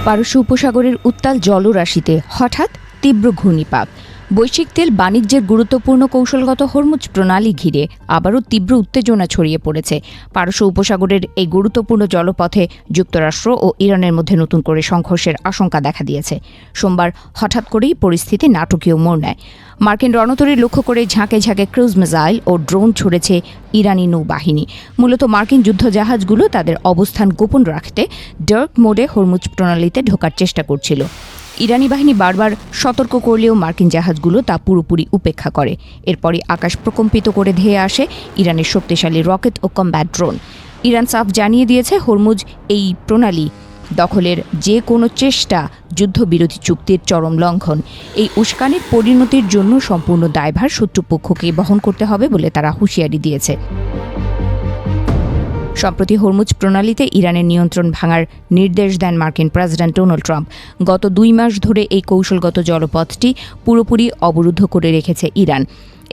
পারস্য উপসাগরের উত্তাল জলরাশিতে হঠাৎ তীব্র ঘূর্ণিপাক। বৈশ্বিক তেল বাণিজ্যের গুরুত্বপূর্ণ কৌশলগত হরমুজ প্রণালী ঘিরে আবারও তীব্র উত্তেজনা ছড়িয়ে পড়েছে। পারস্য উপসাগরের এই গুরুত্বপূর্ণ জলপথে যুক্তরাষ্ট্র ও ইরানের মধ্যে নতুন করে সংঘর্ষের আশঙ্কা দেখা দিয়েছে। সোমবার হঠাৎ করেই পরিস্থিতি নাটকীয় মোড় নেয়। মার্কিন রণতরী লক্ষ্য করে ঝাঁকে ঝাঁকে ক্রুজ মিসাইল ও ড্রোন ছুড়েছে ইরানি নৌবাহিনী। মূলত মার্কিন যুদ্ধজাহাজগুলো তাদের অবস্থান গোপন রাখতে ডার্ক মোডে হরমুজ প্রণালীতে ঢোকার চেষ্টা করছিল। ইরানি বাহিনী বারবার সতর্ক করলেও মার্কিন জাহাজগুলো তা পুরোপুরি উপেক্ষা করে। এরপরই আকাশ প্রকম্পিত করে ধেয়ে আসে ইরানের শক্তিশালী রকেট ও কম্ব্যাট ড্রোন। ইরান সাফ জানিয়ে দিয়েছে, হরমুজ এই প্রণালী দখলের যে কোনো চেষ্টা যুদ্ধবিরোধী চুক্তির চরম লঙ্ঘন। এই উস্কানির পরিণতির জন্য সম্পূর্ণ দায়ভার শত্রুপক্ষকে বহন করতে হবে বলে তারা হুঁশিয়ারি দিয়েছে। সম্প্রতি হরমুজ প্রণালীতে ইরানের নিয়ন্ত্রণ ভাঙার নির্দেশ দেন মার্কিন প্রেসিডেন্ট ডোনাল্ড ট্রাম্প। গত 2 মাস ধরে এই কৌশলগত জলপথটি পুরোপুরি অবরুদ্ধ করে রেখেছে ইরান।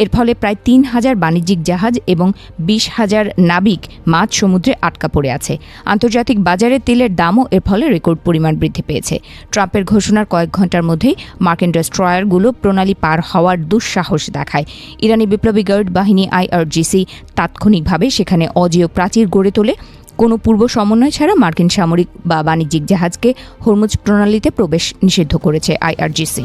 এর ফলে প্রায় 3,000 বাণিজ্যিক জাহাজ এবং 20,000 নাবিক মাঝ সমুদ্রে আটকা পড়ে আছে। আন্তর্জাতিক বাজারে তেলের দামও এর ফলে রেকর্ড পরিমাণ বৃদ্ধি পেয়েছে। ট্রাম্পের ঘোষণার কয়েক ঘন্টার মধ্যেই মার্কিন ডেস্ট্রয়ারগুলো প্রণালী পার হওয়ার দুঃসাহস দেখায়। ইরানি বিপ্লবী গার্ড বাহিনী IRGC তাৎক্ষণিকভাবে সেখানে অজেয় প্রাচীর গড়ে তোলে। কোনো পূর্ব সমন্বয় ছাড়া মার্কিন সামরিক বা বাণিজ্যিক জাহাজকে হরমুজ প্রণালীতে প্রবেশ নিষিদ্ধ করেছে IRGC।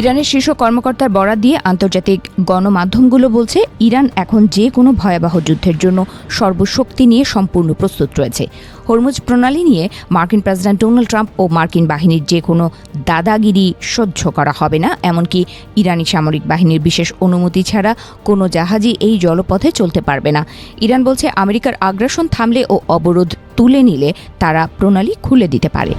ইরানের শীর্ষ কর্মকর্তার বরাত দিয়ে আন্তর্জাতিক গণমাধ্যমগুলো বলছে, ইরান এখন যে কোনো ভয়াবহ যুদ্ধের জন্য সর্বশক্তি নিয়ে সম্পূর্ণ প্রস্তুত রয়েছে। হরমুজ প্রণালী নিয়ে মার্কিন প্রেসিডেন্ট ডোনাল্ড ট্রাম্প ও মার্কিন বাহিনীর যে কোনো দাদাগিরি সহ্য করা হবে না। এমনকি ইরানি সামরিক বাহিনীর বিশেষ অনুমতি ছাড়া কোনো জাহাজই এই জলপথে চলতে পারবে না। ইরান বলছে, আমেরিকার আগ্রাসন থামলে ও অবরোধ তুলে নিলে তারা প্রণালী খুলে দিতে পারে।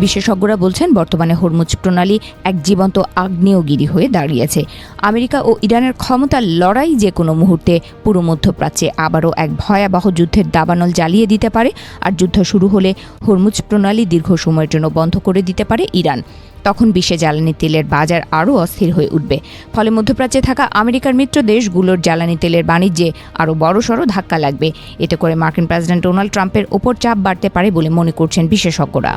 বিশেষজ্ঞরা বলছেন, বর্তমানে হরমুজ প্রণালী এক জীবন্ত আগ্নেয়গিরি হয়ে দাঁড়িয়েছে। আমেরিকা ও ইরানের ক্ষমতার লড়াই যে কোনো মুহূর্তে পুরো মধ্যপ্রাচ্যে আবারও এক ভয়াবহ যুদ্ধের দাবানল জ্বালিয়ে দিতে পারে। আর যুদ্ধ শুরু হলে হরমুজ প্রণালী দীর্ঘ সময়ের জন্য বন্ধ করে দিতে পারে ইরান। তখন বিশ্বে জ্বালানি তেলের বাজার আরও অস্থির হয়ে উঠবে। ফলে মধ্যপ্রাচ্যে থাকা আমেরিকার মিত্র দেশগুলোর জ্বালানি তেলের বাণিজ্যে আরও বড়সড় ধাক্কা লাগবে। এতে করে মার্কিন প্রেসিডেন্ট ডোনাল্ড ট্রাম্পের ওপর চাপ বাড়তে পারে বলে মনে করছেন বিশেষজ্ঞরা।